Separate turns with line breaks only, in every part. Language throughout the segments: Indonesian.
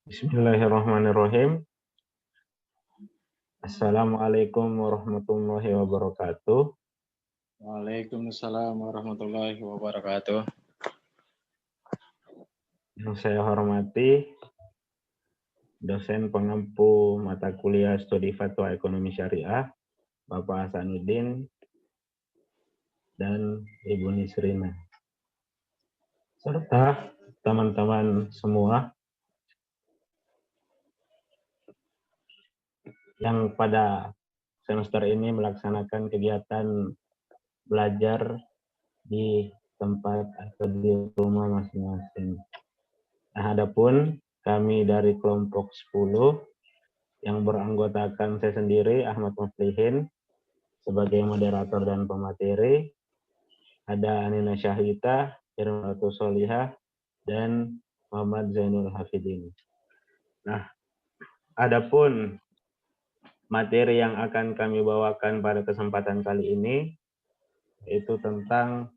Bismillahirrahmanirrahim. Assalamualaikum warahmatullahi wabarakatuh.
Waalaikumsalam warahmatullahi wabarakatuh.
Yang saya hormati dosen pengampu mata kuliah studi fatwa ekonomi syariah, Bapak Hasanuddin dan Ibu Nisrina. Serta teman-teman semua yang pada semester ini melaksanakan kegiatan belajar di tempat atau di rumah masing-masing. Nah, adapun kami dari kelompok 10 yang beranggotakan saya sendiri, Ahmad Muflihin, sebagai moderator dan pemateri, ada Anina Syahwita, Irma Ratu Solihah, dan Muhammad Zainul Hafidin. Nah, adapun materi yang akan kami bawakan pada kesempatan kali ini, yaitu tentang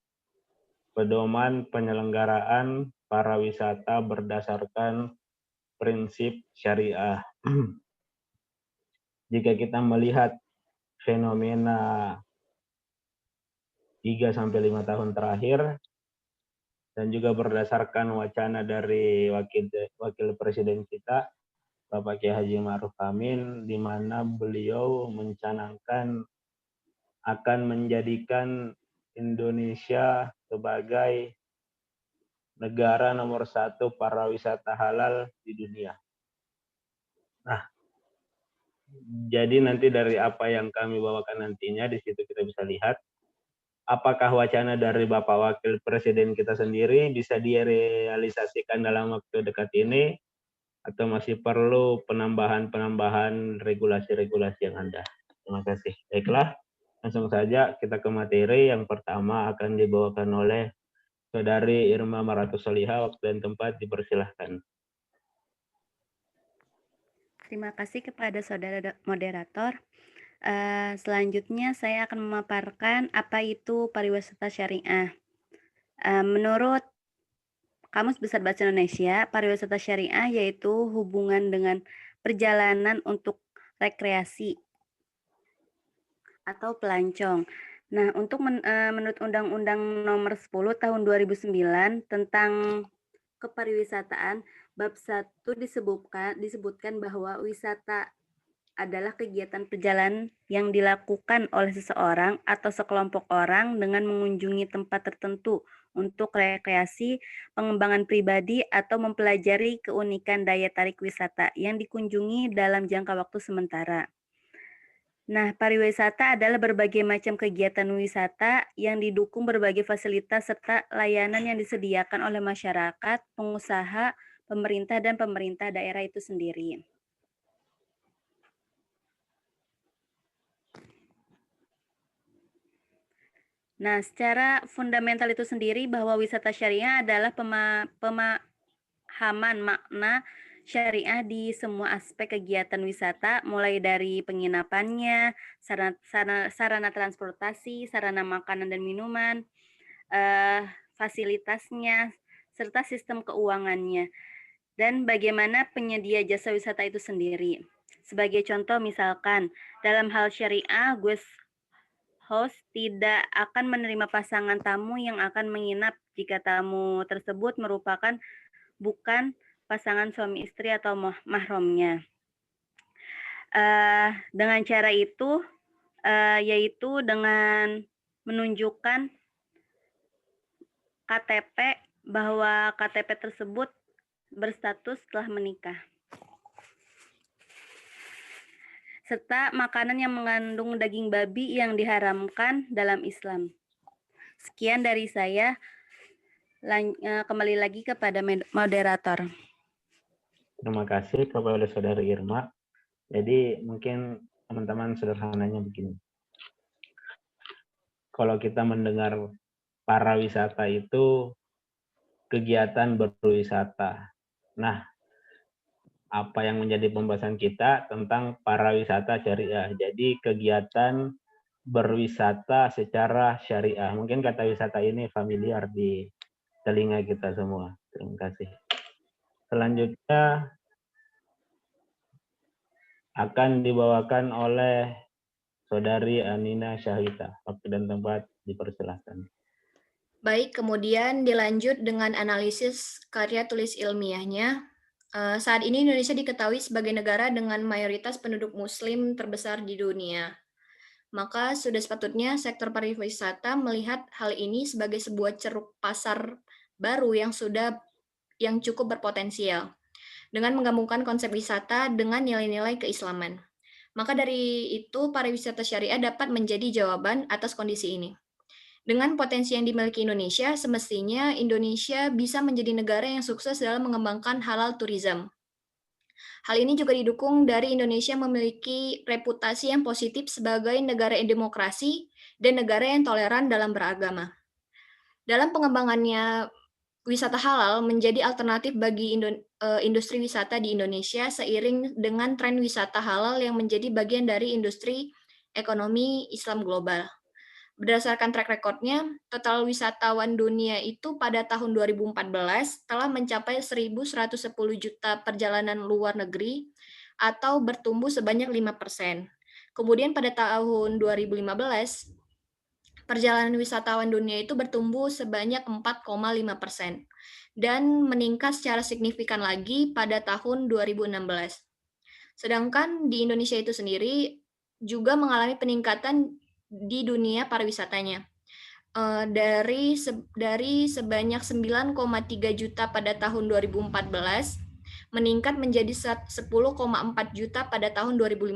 pedoman penyelenggaraan para wisata berdasarkan prinsip syariah. Jika kita melihat fenomena 3-5 tahun terakhir, dan juga berdasarkan wacana dari wakil presiden kita, Bapak Kiai Haji Ma'ruf Amin, di mana beliau mencanangkan akan menjadikan Indonesia sebagai negara nomor 1 para wisata halal di dunia. Nah, jadi nanti dari apa yang kami bawakan nantinya, di situ kita bisa lihat apakah wacana dari Bapak Wakil Presiden kita sendiri bisa direalisasikan dalam waktu dekat ini, atau masih perlu penambahan regulasi-regulasi yang ada. Terima kasih. Baiklah, langsung saja kita ke materi. Yang pertama akan dibawakan oleh Saudari Irma Maratu Solihah. Waktu dan tempat dipersilahkan.
Terima kasih kepada saudara moderator. Selanjutnya saya akan memaparkan apa itu pariwisata syariah. Menurut Kamus Besar Bahasa Indonesia, pariwisata syariah yaitu hubungan dengan perjalanan untuk rekreasi atau pelancong. Nah, menurut Undang-Undang Nomor 10 Tahun 2009 tentang kepariwisataan, bab 1 disebutkan bahwa wisata adalah kegiatan perjalanan yang dilakukan oleh seseorang atau sekelompok orang dengan mengunjungi tempat tertentu untuk rekreasi, pengembangan pribadi, atau mempelajari keunikan daya tarik wisata yang dikunjungi dalam jangka waktu sementara. Nah, pariwisata adalah berbagai macam kegiatan wisata yang didukung berbagai fasilitas serta layanan yang disediakan oleh masyarakat, pengusaha, pemerintah, dan pemerintah daerah itu sendiri. Nah, secara fundamental itu sendiri bahwa wisata syariah adalah pemahaman makna syariah di semua aspek kegiatan wisata, mulai dari penginapannya, sarana transportasi, sarana makanan dan minuman, fasilitasnya, serta sistem keuangannya, dan bagaimana penyedia jasa wisata itu sendiri. Sebagai contoh misalkan, dalam hal syariah, host tidak akan menerima pasangan tamu yang akan menginap jika tamu tersebut merupakan bukan pasangan suami istri atau mahramnya. Dengan cara itu, yaitu dengan menunjukkan KTP bahwa KTP tersebut berstatus telah menikah. Serta makanan yang mengandung daging babi yang diharamkan dalam Islam. Sekian dari saya. Kembali lagi kepada moderator.
Terima kasih kepada Saudari Irma. Jadi mungkin teman-teman sederhananya begini. Kalau kita mendengar para wisata itu kegiatan berwisata. Nah, apa yang menjadi pembahasan kita tentang para wisata syariah. Jadi kegiatan berwisata secara syariah. Mungkin kata wisata ini familiar di telinga kita semua. Terima kasih. Selanjutnya akan dibawakan oleh Saudari Anina Syahwita. Waktu dan tempat dipersilahkan.
Baik, kemudian dilanjut dengan analisis karya tulis ilmiahnya. Saat ini Indonesia diketahui sebagai negara dengan mayoritas penduduk muslim terbesar di dunia. Maka sudah sepatutnya sektor pariwisata melihat hal ini sebagai sebuah ceruk pasar baru yang cukup berpotensial dengan menggabungkan konsep wisata dengan nilai-nilai keislaman. Maka dari itu pariwisata syariah dapat menjadi jawaban atas kondisi ini. Dengan potensi yang dimiliki Indonesia, semestinya Indonesia bisa menjadi negara yang sukses dalam mengembangkan halal tourism. Hal ini juga didukung dari Indonesia memiliki reputasi yang positif sebagai negara yang demokrasi dan negara yang toleran dalam beragama. Dalam pengembangannya, wisata halal menjadi alternatif bagi industri wisata di Indonesia seiring dengan tren wisata halal yang menjadi bagian dari industri ekonomi Islam global. Berdasarkan track record-nya, total wisatawan dunia itu pada tahun 2014 telah mencapai 1.110 juta perjalanan luar negeri atau bertumbuh sebanyak 5%. Kemudian pada tahun 2015, perjalanan wisatawan dunia itu bertumbuh sebanyak 4,5% dan meningkat secara signifikan lagi pada tahun 2016. Sedangkan di Indonesia itu sendiri juga mengalami peningkatan di dunia pariwisatanya. Dari sebanyak 9,3 juta pada tahun 2014 meningkat menjadi 10,4 juta pada tahun 2015,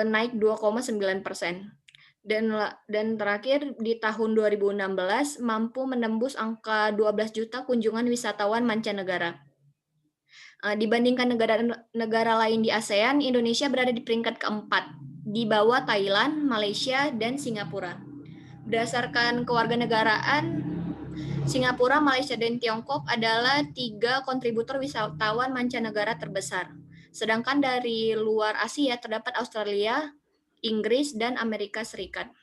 naik 2,9%. Dan terakhir di tahun 2016 mampu menembus angka 12 juta kunjungan wisatawan mancanegara. Dibandingkan negara lain di ASEAN, Indonesia berada di peringkat keempat, di bawah Thailand, Malaysia, dan Singapura. Berdasarkan kewarganegaraan, Singapura, Malaysia, dan Tiongkok adalah 3 kontributor wisatawan mancanegara terbesar. Sedangkan dari luar Asia terdapat Australia, Inggris, dan Amerika Serikat.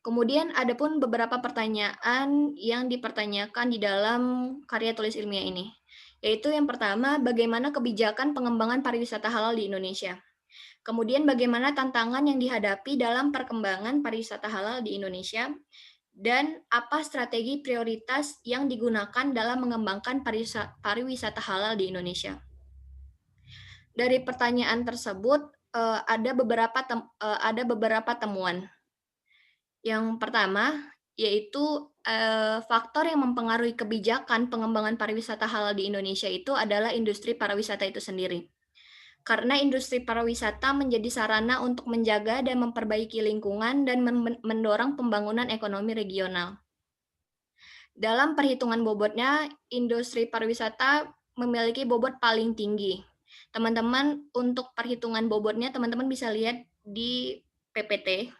Kemudian ada pun beberapa pertanyaan yang dipertanyakan di dalam karya tulis ilmiah ini. Yaitu yang pertama, bagaimana kebijakan pengembangan pariwisata halal di Indonesia. Kemudian bagaimana tantangan yang dihadapi dalam perkembangan pariwisata halal di Indonesia, dan apa strategi prioritas yang digunakan dalam mengembangkan pariwisata halal di Indonesia. Dari pertanyaan tersebut, ada beberapa temuan. Yang pertama, yaitu faktor yang mempengaruhi kebijakan pengembangan pariwisata halal di Indonesia itu adalah industri pariwisata itu sendiri. Karena industri pariwisata menjadi sarana untuk menjaga dan memperbaiki lingkungan dan mendorong pembangunan ekonomi regional. Dalam perhitungan bobotnya, industri pariwisata memiliki bobot paling tinggi. Teman-teman, untuk perhitungan bobotnya, teman-teman bisa lihat di PPT.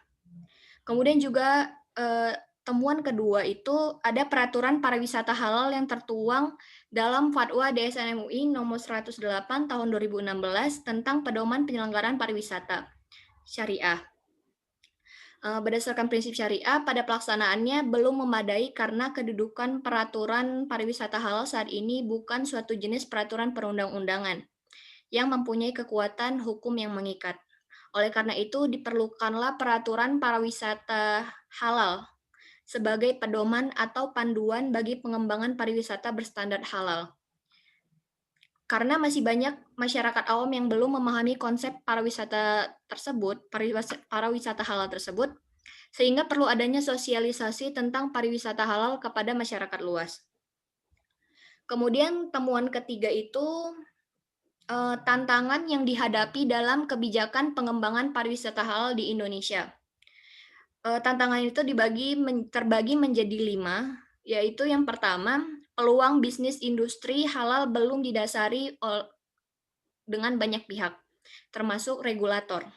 Kemudian juga temuan kedua itu ada peraturan pariwisata halal yang tertuang dalam Fatwa DSN MUI nomor 108 tahun 2016 tentang pedoman penyelenggaraan pariwisata syariah. Berdasarkan prinsip syariah, pada pelaksanaannya belum memadai karena kedudukan peraturan pariwisata halal saat ini bukan suatu jenis peraturan perundang-undangan yang mempunyai kekuatan hukum yang mengikat. Oleh karena itu, diperlukanlah peraturan pariwisata halal sebagai pedoman atau panduan bagi pengembangan pariwisata berstandar halal. Karena masih banyak masyarakat awam yang belum memahami konsep pariwisata halal tersebut, sehingga perlu adanya sosialisasi tentang pariwisata halal kepada masyarakat luas. Kemudian temuan ketiga itu tantangan yang dihadapi dalam kebijakan pengembangan pariwisata halal di Indonesia. Tantangan itu terbagi menjadi 5, yaitu yang pertama, peluang bisnis industri halal belum didasari dengan banyak pihak, termasuk regulator.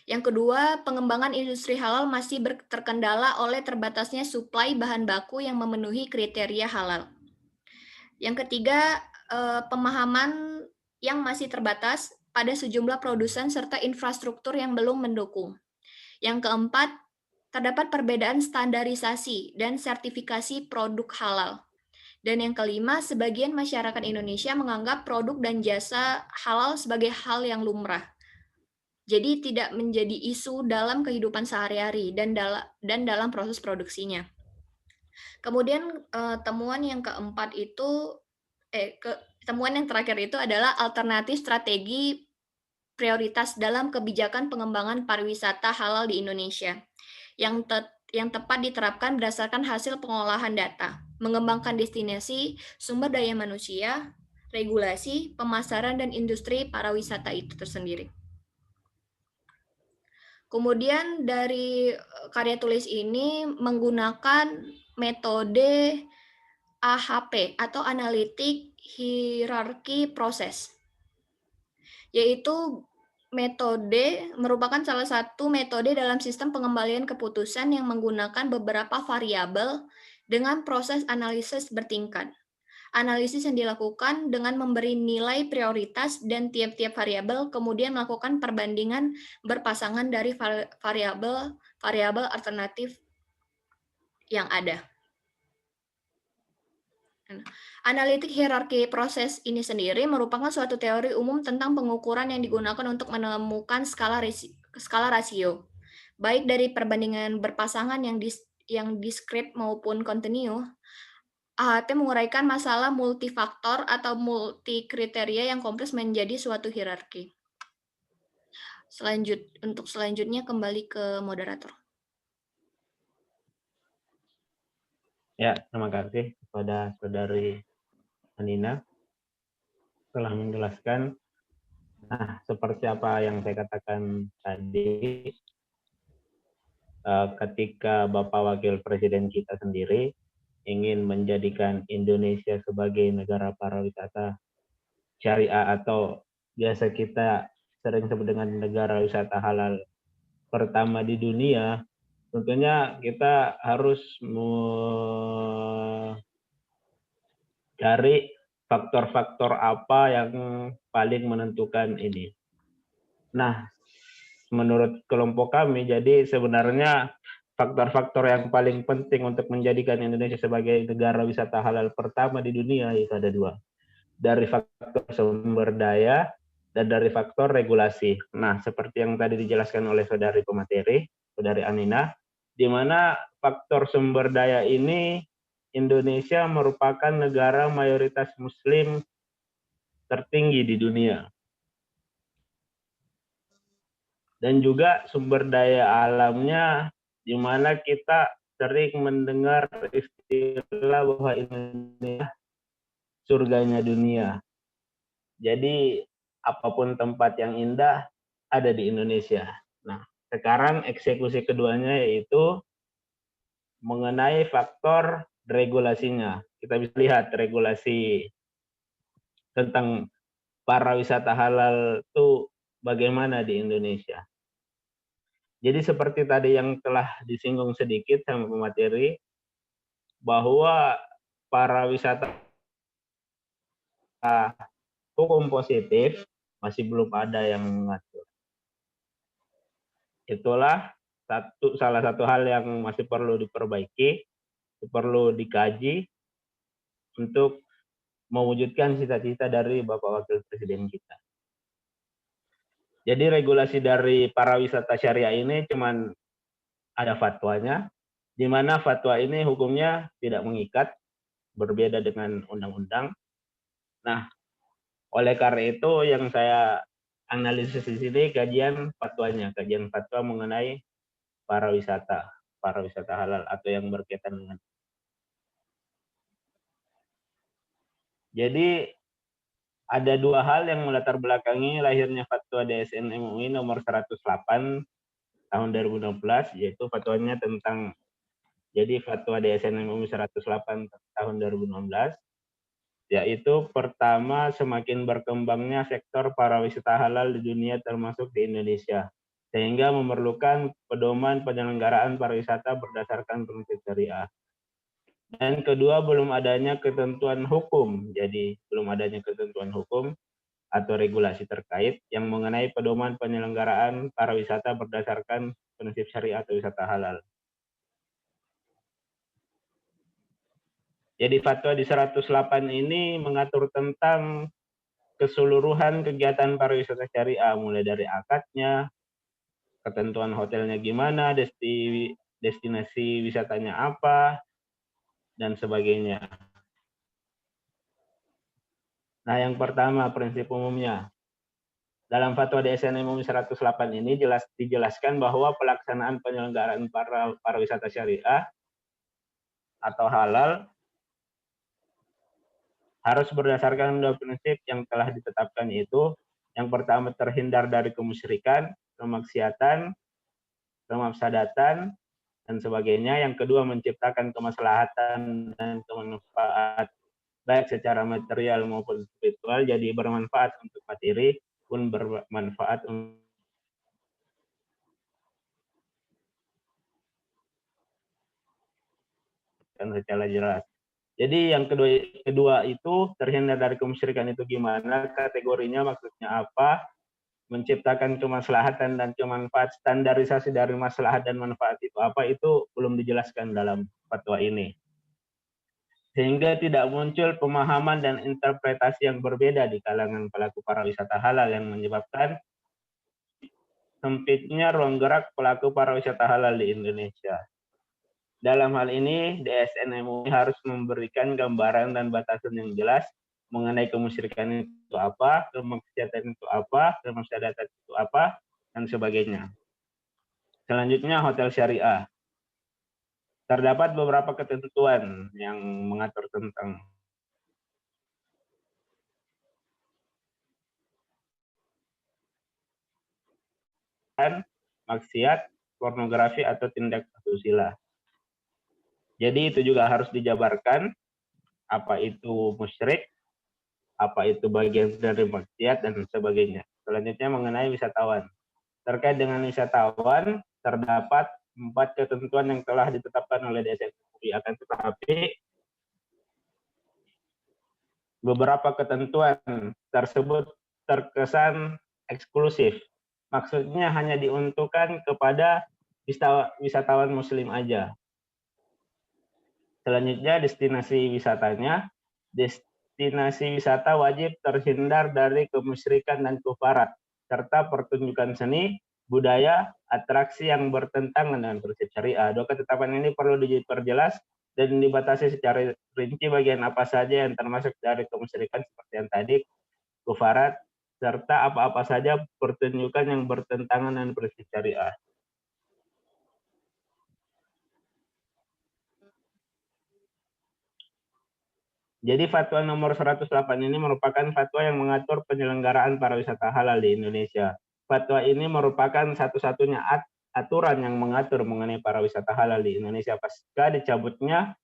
Yang kedua, pengembangan industri halal masih terkendala oleh terbatasnya suplai bahan baku yang memenuhi kriteria halal. Yang ketiga, pemahaman yang masih terbatas pada sejumlah produsen serta infrastruktur yang belum mendukung. Yang keempat, terdapat perbedaan standarisasi dan sertifikasi produk halal. Dan yang kelima, sebagian masyarakat Indonesia menganggap produk dan jasa halal sebagai hal yang lumrah. Jadi tidak menjadi isu dalam kehidupan sehari-hari dan dalam proses produksinya. Kemudian temuan yang keempat itu temuan yang terakhir itu adalah alternatif strategi prioritas dalam kebijakan pengembangan pariwisata halal di Indonesia yang tepat diterapkan berdasarkan hasil pengolahan data, mengembangkan destinasi, sumber daya manusia, regulasi, pemasaran, dan industri pariwisata itu tersendiri. Kemudian dari karya tulis ini menggunakan metode AHP atau Analytic Hierarchy Process, yaitu merupakan salah satu metode dalam sistem pengembalian keputusan yang menggunakan beberapa variabel dengan proses analisis bertingkat. Analisis yang dilakukan dengan memberi nilai prioritas dan tiap-tiap variabel, kemudian melakukan perbandingan berpasangan dari variabel alternatif yang ada. Analitik hierarki proses ini sendiri merupakan suatu teori umum tentang pengukuran yang digunakan untuk menemukan skala rasio, baik dari perbandingan berpasangan yang diskrit maupun kontinu. AHP menguraikan masalah multifaktor atau multi kriteria yang kompleks menjadi suatu hierarki. Untuk selanjutnya kembali ke moderator.
Ya, terima kasih kepada Saudari Anina telah menjelaskan. Nah, seperti apa yang saya katakan tadi, ketika Bapak Wakil Presiden kita sendiri ingin menjadikan Indonesia sebagai negara pariwisata syariah atau biasa kita sering sebut dengan negara wisata halal pertama di dunia, tentunya kita harus mencari faktor-faktor apa yang paling menentukan ini. Nah, menurut kelompok kami, jadi sebenarnya faktor-faktor yang paling penting untuk menjadikan Indonesia sebagai negara wisata halal pertama di dunia itu ada dua. Dari faktor sumber daya dan dari faktor regulasi. Nah, seperti yang tadi dijelaskan oleh Saudari pemateri, Saudari Anina, di mana faktor sumber daya ini Indonesia merupakan negara mayoritas Muslim tertinggi di dunia. Dan juga sumber daya alamnya, di mana kita sering mendengar istilah bahwa Indonesia surganya dunia. Jadi apapun tempat yang indah ada di Indonesia. Nah, sekarang eksekusi keduanya yaitu mengenai faktor regulasinya. Kita bisa lihat regulasi tentang pariwisata halal itu bagaimana di Indonesia. Jadi seperti tadi yang telah disinggung sedikit sama pemateri, bahwa pariwisata hukum positif masih belum ada yang mengatur. Itulah salah satu hal yang masih perlu diperbaiki, perlu dikaji untuk mewujudkan cita-cita dari Bapak Wakil Presiden kita. Jadi regulasi dari pariwisata syariah ini cuman ada fatwanya, di mana fatwa ini hukumnya tidak mengikat, berbeda dengan undang-undang. Nah, oleh karena itu yang saya analisis di sini kajian fatwanya, kajian fatwa mengenai pariwisata halal atau yang berkaitan dengan. Jadi ada dua hal yang melatar belakangi lahirnya fatwa DSN MUI nomor 108 tahun 2016, yaitu fatwanya tentang, jadi fatwa DSN MUI 108 tahun 2016, yaitu pertama, semakin berkembangnya sektor pariwisata halal di dunia termasuk di Indonesia, sehingga memerlukan pedoman penyelenggaraan pariwisata berdasarkan prinsip syariah. Dan kedua, belum adanya ketentuan hukum. Jadi belum adanya ketentuan hukum atau regulasi terkait yang mengenai pedoman penyelenggaraan pariwisata berdasarkan prinsip syariah atau wisata halal. Jadi fatwa di 108 ini mengatur tentang keseluruhan kegiatan pariwisata syariah, mulai dari akadnya, ketentuan hotelnya gimana, destinasi wisatanya apa, dan sebagainya. Nah, yang pertama prinsip umumnya. Dalam fatwa DSN MUI 108 ini dijelaskan bahwa pelaksanaan penyelenggaraan pariwisata syariah atau halal harus berdasarkan dua prinsip yang telah ditetapkan, yaitu yang pertama terhindar dari kemusyrikan, kemaksiatan, kemafsadatan, dan sebagainya. Yang kedua menciptakan kemaslahatan dan kemanfaat baik secara material maupun spiritual, jadi bermanfaat untuk materi pun bermanfaat untuk secara jelas. Jadi yang kedua itu terhindar dari kemusyrikan itu gimana, kategorinya maksudnya apa, menciptakan kemaslahatan dan kemanfaat, standarisasi dari maslahat dan manfaat itu apa, itu belum dijelaskan dalam fatwa ini. Sehingga tidak muncul pemahaman dan interpretasi yang berbeda di kalangan pelaku pariwisata halal yang menyebabkan sempitnya ruang gerak pelaku pariwisata halal di Indonesia. Dalam hal ini, DSN MUI harus memberikan gambaran dan batasan yang jelas mengenai kemusyrikan itu apa, kemaksiatan itu apa, kemaksiatan itu apa, dan sebagainya. Selanjutnya, hotel syariah. Terdapat beberapa ketentuan yang mengatur tentang maksiat, pornografi, atau tindak asusila. Jadi itu juga harus dijabarkan, apa itu musyrik, apa itu bagian dari maksiat, dan sebagainya. Selanjutnya mengenai wisatawan. Terkait dengan wisatawan, terdapat 4 ketentuan yang telah ditetapkan oleh DSN MUI. Akan tetapi, beberapa ketentuan tersebut terkesan eksklusif. Maksudnya hanya diuntukkan kepada wisatawan muslim aja. Selanjutnya destinasi wisatanya. Destinasi wisata wajib terhindar dari kemusyrikan dan kufarat, serta pertunjukan seni, budaya, atraksi yang bertentangan dengan prinsip syariah. Dua ketetapan ini perlu diperjelas dan dibatasi secara rinci bagian apa saja yang termasuk dari kemusyrikan seperti yang tadi, kufarat, serta apa-apa saja pertunjukan yang bertentangan dengan prinsip syariah. Jadi fatwa nomor 108 ini merupakan fatwa yang mengatur penyelenggaraan pariwisata halal di Indonesia. Fatwa ini merupakan satu-satunya aturan yang mengatur mengenai pariwisata halal di Indonesia pasca dicabutnya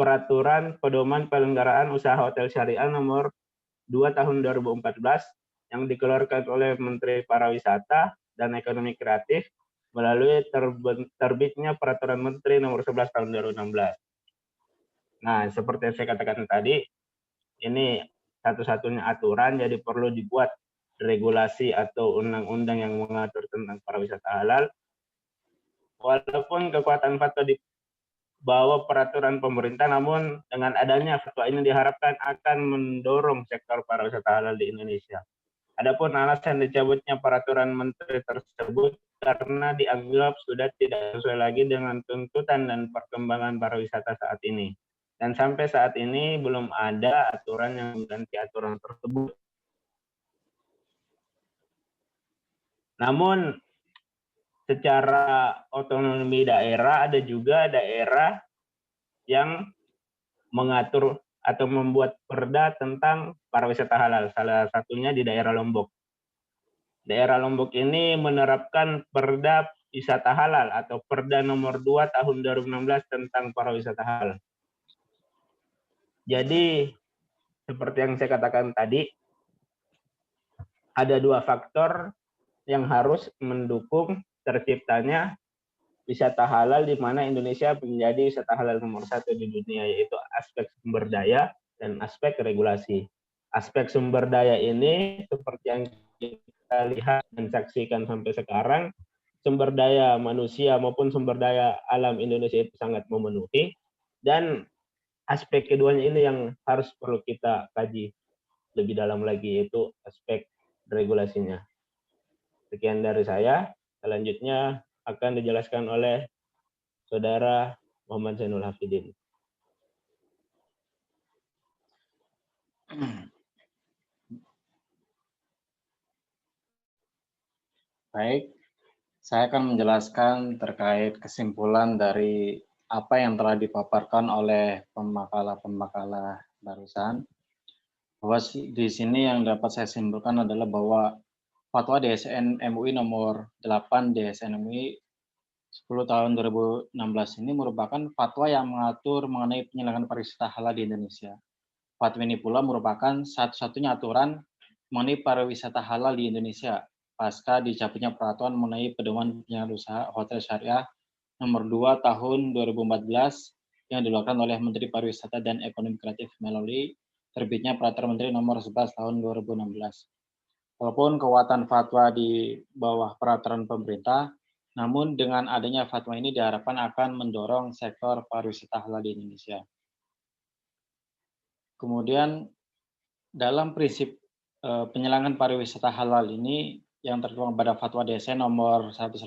Peraturan Pedoman Penyelenggaraan Usaha Hotel Syariah nomor 2 tahun 2014 yang dikeluarkan oleh Menteri Pariwisata dan Ekonomi Kreatif melalui terbitnya Peraturan Menteri nomor 11 tahun 2016. Nah, seperti yang saya katakan tadi, ini satu-satunya aturan, jadi perlu dibuat regulasi atau undang-undang yang mengatur tentang pariwisata halal. Walaupun kekuatan fatwa di bawah peraturan pemerintah, namun dengan adanya fatwa ini diharapkan akan mendorong sektor pariwisata halal di Indonesia. Adapun alasan dicabutnya peraturan menteri tersebut karena dianggap sudah tidak sesuai lagi dengan tuntutan dan perkembangan pariwisata saat ini. Dan sampai saat ini belum ada aturan yang mengganti aturan tersebut. Namun secara otonomi daerah ada juga daerah yang mengatur atau membuat perda tentang pariwisata halal. Salah satunya di daerah Lombok. Daerah Lombok ini menerapkan perda wisata halal atau perda nomor 2 tahun 2016 tentang pariwisata halal. Jadi seperti yang saya katakan tadi, ada 2 faktor yang harus mendukung terciptanya wisata halal, di mana Indonesia menjadi wisata halal nomor 1 di dunia, yaitu aspek sumber daya dan aspek regulasi. Aspek sumber daya ini seperti yang kita lihat dan saksikan sampai sekarang, sumber daya manusia maupun sumber daya alam Indonesia itu sangat memenuhi, dan aspek keduanya ini yang harus perlu kita kaji lebih dalam lagi, yaitu aspek regulasinya. Sekian dari saya. Selanjutnya akan dijelaskan oleh Saudara Muhammad Zainul Hafidin.
Baik, saya akan menjelaskan terkait kesimpulan dari apa yang telah dipaparkan oleh pemakalah-pemakalah barusan. Bahwa di sini yang dapat saya simpulkan adalah bahwa Fatwa DSN MUI nomor 8 DSN MUI 10 tahun 2016 ini merupakan fatwa yang mengatur mengenai penyelenggaraan pariwisata halal di Indonesia. Fatwa ini pula merupakan satu-satunya aturan mengenai pariwisata halal di Indonesia pasca dicabutnya peraturan mengenai pedoman penyelenggaraan usaha hotel syariah nomor 2 tahun 2014 yang dilakukan oleh Menteri Pariwisata dan Ekonomi Kreatif melalui terbitnya Peraturan Menteri nomor 11 tahun 2016. Walaupun kekuatan fatwa di bawah peraturan pemerintah, namun dengan adanya fatwa ini diharapkan akan mendorong sektor pariwisata halal di Indonesia. Kemudian dalam prinsip penyelenggaraan pariwisata halal ini yang tertuang pada fatwa DSN nomor 108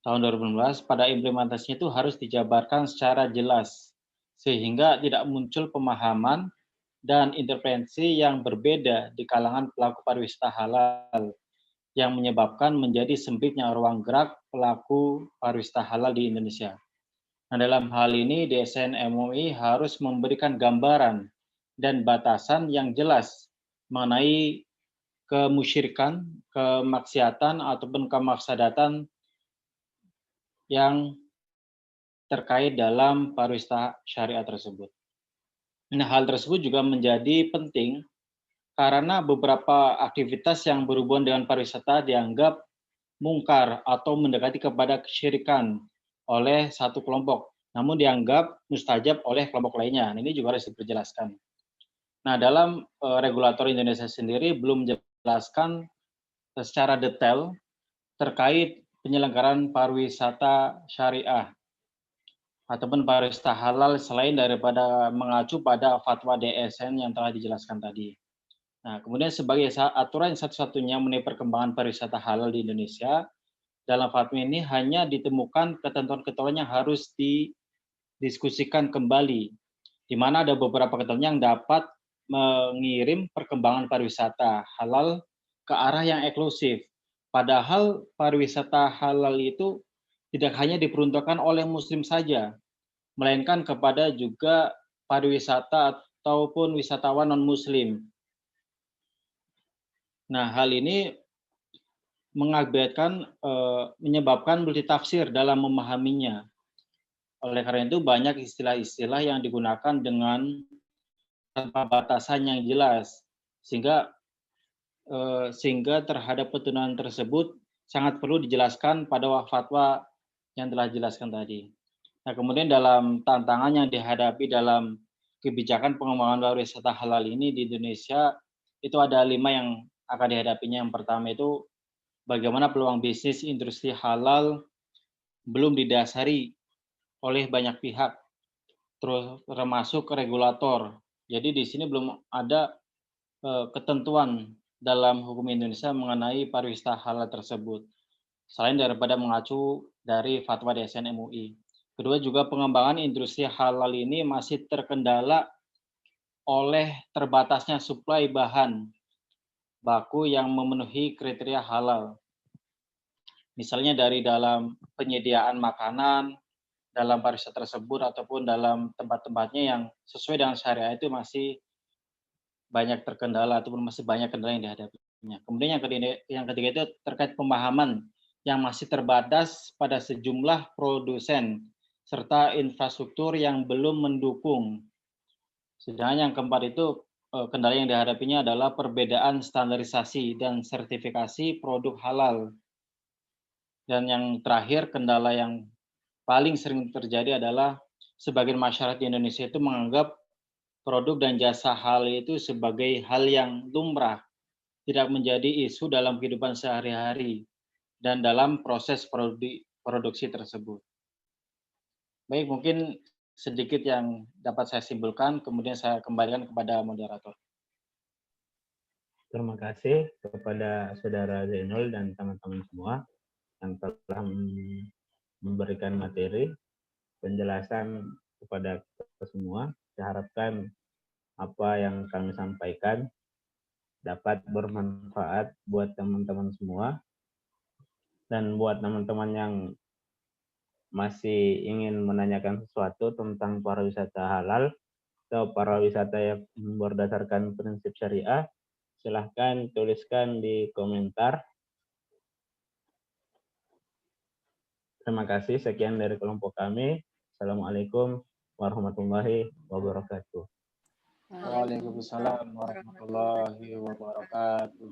tahun 2016, pada implementasinya itu harus dijabarkan secara jelas sehingga tidak muncul pemahaman dan intervensi yang berbeda di kalangan pelaku pariwisata halal yang menyebabkan menjadi sempitnya ruang gerak pelaku pariwisata halal di Indonesia. Nah, dalam hal ini DSN MUI harus memberikan gambaran dan batasan yang jelas mengenai kemusyrikan, kemaksiatan ataupun kemafsadatan yang terkait dalam pariwisata syariah tersebut. Nah, hal tersebut juga menjadi penting karena beberapa aktivitas yang berhubungan dengan pariwisata dianggap mungkar atau mendekati kepada kesyirikan oleh satu kelompok, namun dianggap mustajab oleh kelompok lainnya. Ini juga harus diperjelaskan. Nah, dalam regulator Indonesia sendiri belum menjelaskan secara detail terkait penyelenggaraan pariwisata syariah ataupun pariwisata halal selain daripada mengacu pada fatwa DSN yang telah dijelaskan tadi. Nah, kemudian sebagai aturan satu-satunya mengenai perkembangan pariwisata halal di Indonesia, dalam fatwa ini hanya ditemukan ketentuan-ketentuan yang harus didiskusikan kembali, di mana ada beberapa ketentuan yang dapat mengirim perkembangan pariwisata halal ke arah yang eksklusif. Padahal pariwisata halal itu tidak hanya diperuntukkan oleh muslim saja, melainkan kepada juga pariwisata ataupun wisatawan non-muslim. Nah, hal ini mengakibatkan menyebabkan multitafsir dalam memahaminya. Oleh karena itu banyak istilah-istilah yang digunakan dengan tanpa batasan yang jelas, sehingga terhadap petunjukan tersebut sangat perlu dijelaskan pada fatwa yang telah dijelaskan tadi. Nah, kemudian dalam tantangan yang dihadapi dalam kebijakan pengembangan pariwisata halal ini di Indonesia, itu ada 5 yang akan dihadapinya. Yang pertama itu bagaimana peluang bisnis industri halal belum didasari oleh banyak pihak, termasuk regulator. Jadi di sini belum ada ketentuan dalam hukum Indonesia mengenai pariwisata halal tersebut, selain daripada mengacu dari fatwa DSN MUI. Kedua juga pengembangan industri halal ini masih terkendala oleh terbatasnya suplai bahan baku yang memenuhi kriteria halal. Misalnya dari dalam penyediaan makanan dalam pariwisata tersebut ataupun dalam tempat-tempatnya yang sesuai dengan syariah itu masih banyak terkendala ataupun masih banyak kendala yang dihadapinya. Kemudian yang ketiga itu terkait pemahaman yang masih terbatas pada sejumlah produsen serta infrastruktur yang belum mendukung. Sedangkan yang keempat itu kendala yang dihadapinya adalah perbedaan standarisasi dan sertifikasi produk halal. Dan yang terakhir, kendala yang paling sering terjadi adalah sebagian masyarakat di Indonesia itu menganggap produk dan jasa halal itu sebagai hal yang lumrah, tidak menjadi isu dalam kehidupan sehari-hari dan dalam proses produksi tersebut. Baik, mungkin sedikit yang dapat saya simpulkan, kemudian saya kembalikan kepada moderator.
Terima kasih kepada Saudara Zainul dan teman-teman semua yang telah memberikan materi penjelasan kepada kita semua. Saya harapkan apa yang kami sampaikan dapat bermanfaat buat teman-teman semua, dan buat teman-teman yang masih ingin menanyakan sesuatu tentang pariwisata halal atau pariwisata yang berdasarkan prinsip syariah, silahkan tuliskan di komentar. Terima kasih, sekian dari kelompok kami. Assalamualaikum warahmatullahi wabarakatuh.
Waalaikumsalam warahmatullahi wabarakatuh.